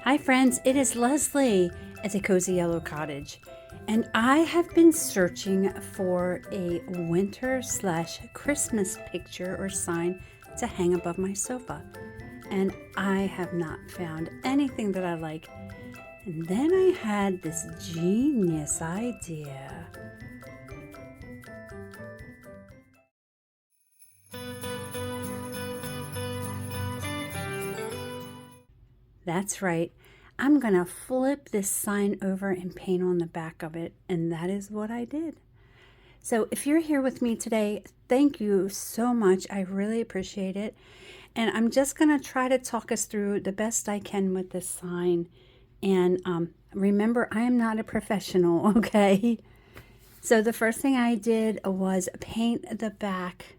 Hi friends, it is Leslie at the Cozy Yellow Cottage, and I have been searching for a winter/Christmas picture or sign to hang above my sofa, and I have not found anything that I like. And then I had this genius idea. That's right. I'm going to flip this sign over and paint on the back of it, and that is what I did. So if you're here with me today, thank you so much. I really appreciate it. And I'm just going to try to talk us through the best I can with this sign. And remember, I am not a professional, okay? So the first thing I did was paint the back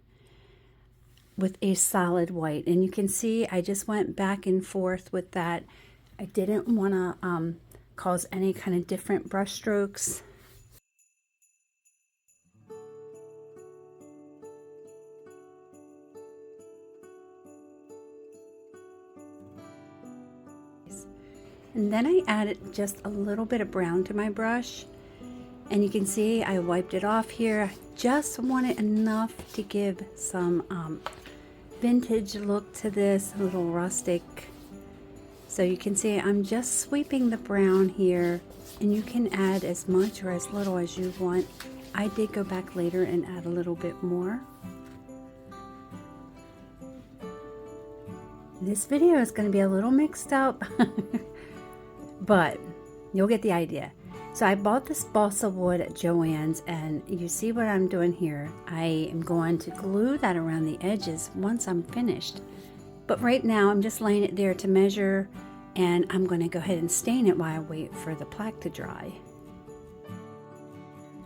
with a solid white, and you can see I just went back and forth with that. I didn't want to cause any kind of different brush strokes. And then I added just a little bit of brown to my brush, and you can see I wiped it off here. Just wanted enough to give some vintage look to this, a little rustic. So you can see I'm just sweeping the brown here, and you can add as much or as little as you want. I did go back later and add a little bit more. This video is going to be a little mixed up, but you'll get the idea. So I bought this balsa wood at Joann's, and you see what I'm doing here. I am going to glue that around the edges once I'm finished. But right now I'm just laying it there to measure, and I'm going to go ahead and stain it while I wait for the plaque to dry.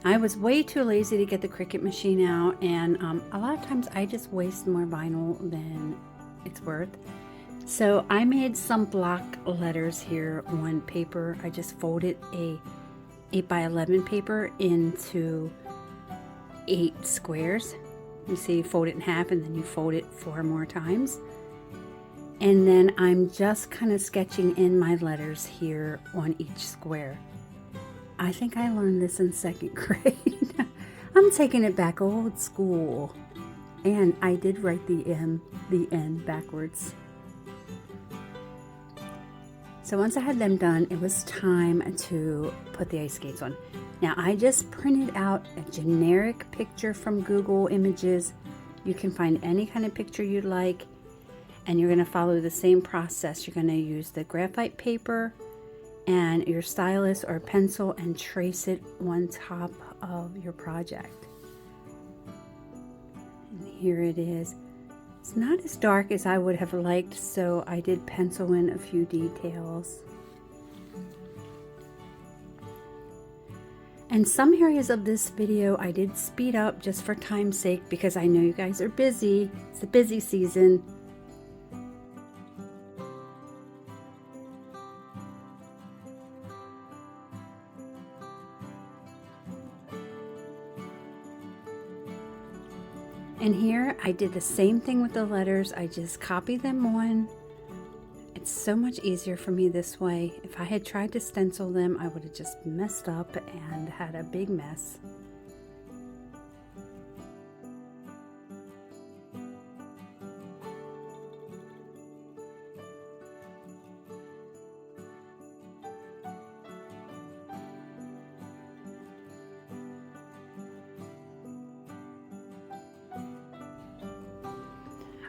I was way too lazy to get the Cricut machine out, and a lot of times I just waste more vinyl than it's worth. So I made some block letters here on paper. I just folded a 8x11 paper into 8 squares. You see, you fold it in half and then you fold it 4 more times. And then I'm just kind of sketching in my letters here on each square. I think I learned this in 2nd grade. I'm taking it back old school. And I did write the N backwards. So once I had them done, it was time to put the ice skates on. Now I just printed out a generic picture from Google Images. You can find any kind of picture you'd like, and you're going to follow the same process. You're going to use the graphite paper and your stylus or pencil and trace it on top of your project. And here it is. It's not as dark as I would have liked, so I did pencil in a few details. And some areas of this video I did speed up just for time's sake, because I know you guys are busy. It's the busy season. And here I did the same thing with the letters. I just copied them on. It's so much easier for me this way. If I had tried to stencil them, I would have just messed up and had a big mess.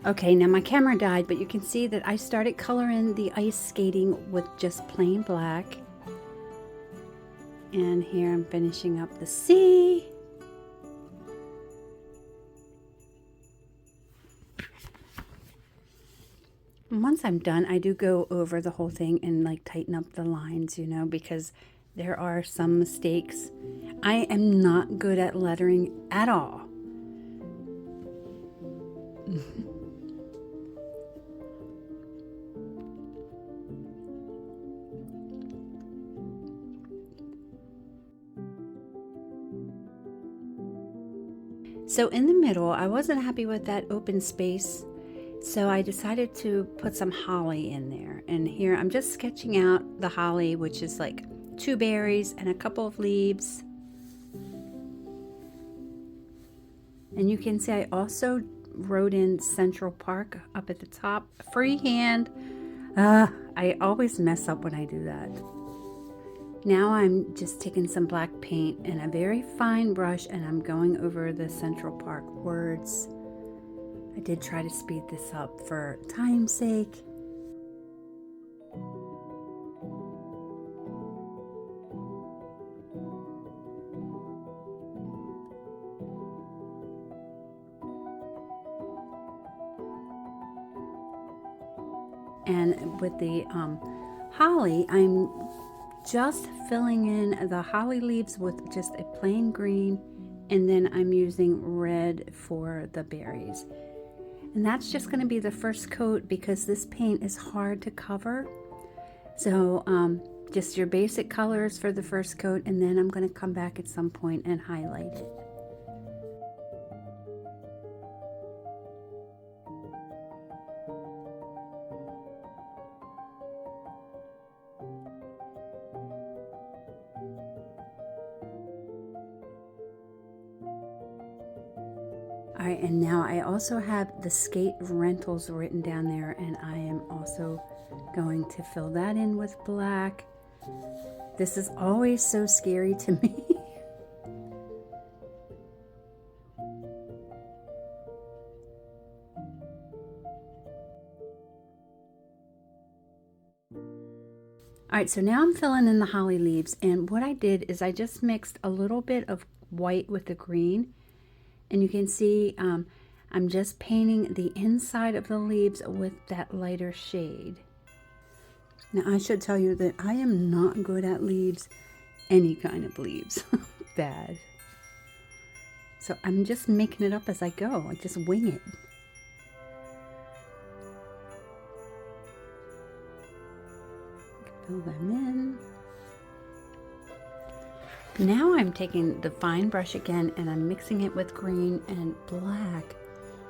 Okay, now my camera died, but you can see that I started coloring the ice skating with just plain black. And here I'm finishing up the sea. And once I'm done, I do go over the whole thing and like tighten up the lines, you know, because there are some mistakes. I am not good at lettering at all. So in the middle, I wasn't happy with that open space, So I decided to put some holly in there. And here I'm just sketching out the holly, which is like 2 berries and a couple of leaves. And you can see I also wrote in Central Park up at the top, freehand. I always mess up when I do that. Now I'm just taking some black paint and a very fine brush, and I'm going over the Central Park words. I did try to speed this up for time's sake. And with the holly, I'm just filling in the holly leaves with just a plain green, and then I'm using red for the berries. And that's just going to be the first coat because this paint is hard to cover. So just your basic colors for the first coat, and then I'm going to come back at some point and highlight it. All right, and now I also have the skate rentals written down there, and I am also going to fill that in with black. This is always so scary to me. All right, so now I'm filling in the holly leaves, and what I did is I just mixed a little bit of white with the green. And you can see I'm just painting the inside of the leaves with that lighter shade. Now I should tell you that I am not good at leaves, any kind of leaves, bad. So I'm just making it up as I go, I just wing it. Fill them in. Now I'm taking the fine brush again and I'm mixing it with green and black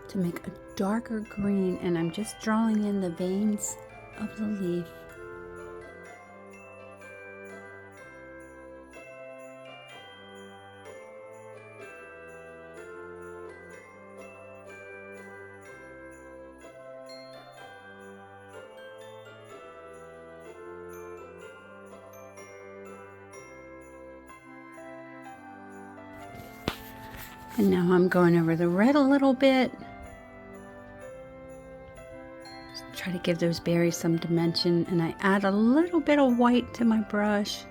to make a darker green, and I'm just drawing in the veins of the leaf. And now I'm going over the red a little bit. Just try to give those berries some dimension, and I add a little bit of white to my brush.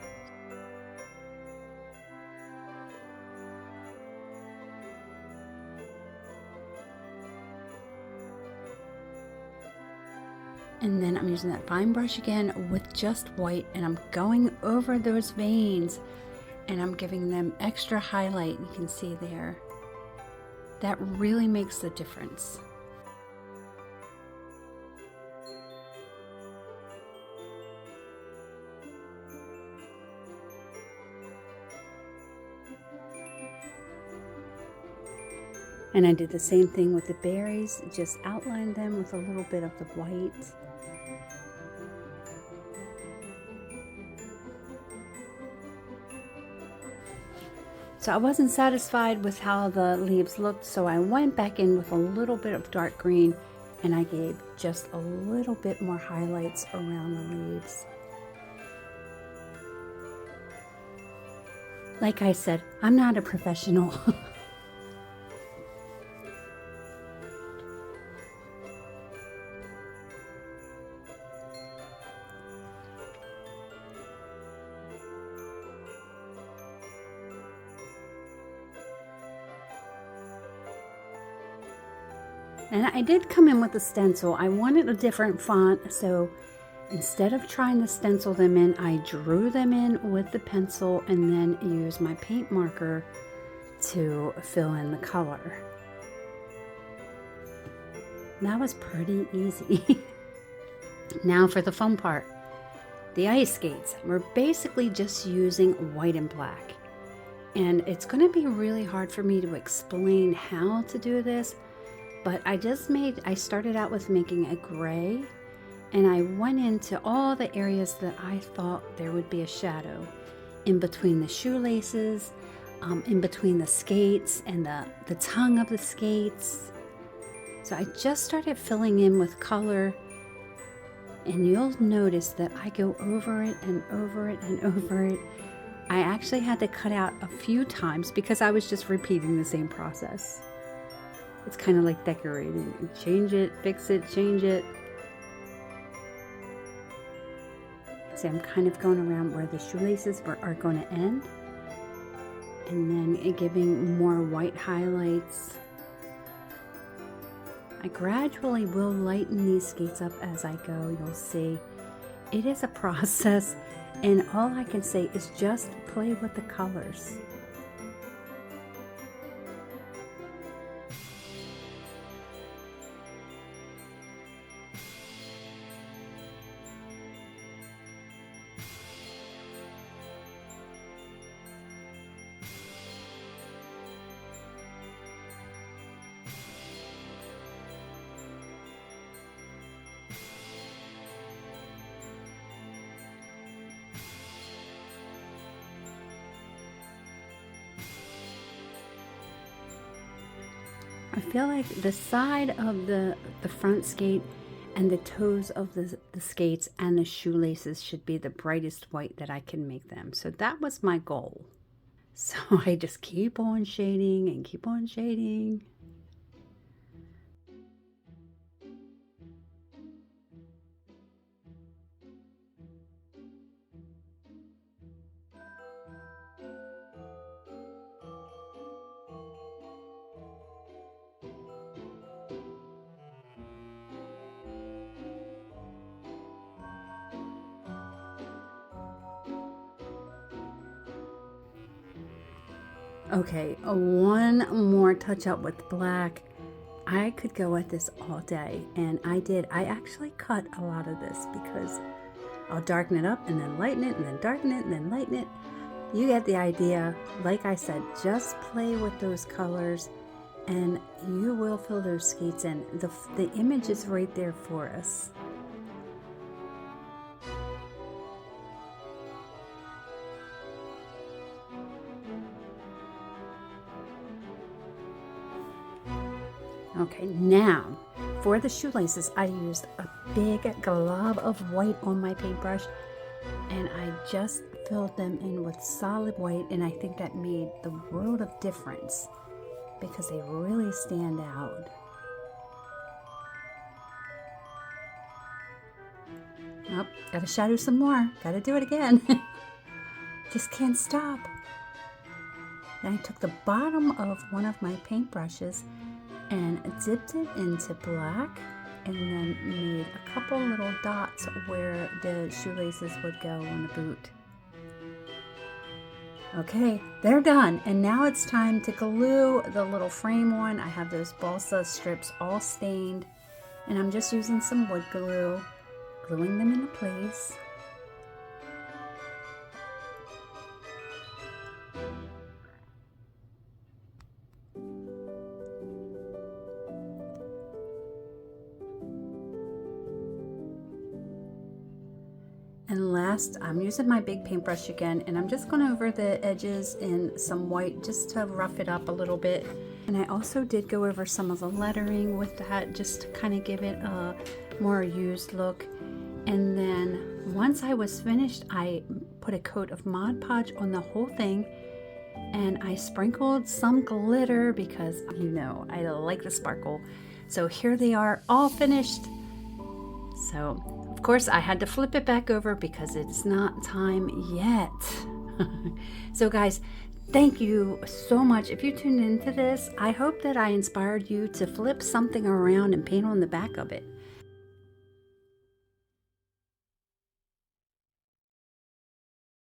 And then I'm using that fine brush again with just white, and I'm going over those veins and I'm giving them extra highlight. You can see there. That really makes the difference. And I did the same thing with the berries, just outlined them with a little bit of the white. So I wasn't satisfied with how the leaves looked, so I went back in with a little bit of dark green, and I gave just a little bit more highlights around the leaves. Like I said, I'm not a professional. And I did come in with a stencil. I wanted a different font, so instead of trying to stencil them in, I drew them in with the pencil and then used my paint marker to fill in the color. That was pretty easy. Now for the fun part. The ice skates. We're basically just using white and black. And it's going to be really hard for me to explain how to do this, But I started out with making a gray, and I went into all the areas that I thought there would be a shadow. In between the shoelaces, in between the skates and the tongue of the skates. So I just started filling in with color, and you'll notice that I go over it and over it and over it. I actually had to cut out a few times because I was just repeating the same process. It's kind of like decorating. Change it, fix it, change it. See, I'm kind of going around where the shoelaces are going to end, and then giving more white highlights. I gradually will lighten these skates up as I go. You'll see it is a process, and all I can say is just play with the colors. I feel like the side of the front skate and the toes of the skates and the shoelaces should be the brightest white that I can make them. So that was my goal. So I just keep on shading and keep on shading. Okay, one more touch up with black. I could go at this all day, and I did. I actually cut a lot of this because I'll darken it up and then lighten it and then darken it and then lighten it. You get the idea. Like I said, just play with those colors and you will fill those skates in. The image is right there for us. Okay, now for the shoelaces, I used a big glob of white on my paintbrush, and I just filled them in with solid white, and I think that made the world of difference because they really stand out. Oh, gotta shadow some more. Gotta do it again. Just can't stop. Then I took the bottom of one of my paintbrushes and dipped it into black, and then made a couple little dots where the shoelaces would go on the boot. Okay, they're done, and now it's time to glue the little frame on. I have those balsa strips all stained, and I'm just using some wood glue, gluing them into place. And last, I'm using my big paintbrush again, and I'm just going over the edges in some white just to rough it up a little bit. And I also did go over some of the lettering with that just to kind of give it a more used look. And then once I was finished, I put a coat of Mod Podge on the whole thing, and I sprinkled some glitter because, you know, I like the sparkle. So here they are, all finished. So of course, I had to flip it back over because it's not time yet. So guys, thank you so much. If you tuned into this, I hope that I inspired you to flip something around and paint on the back of it.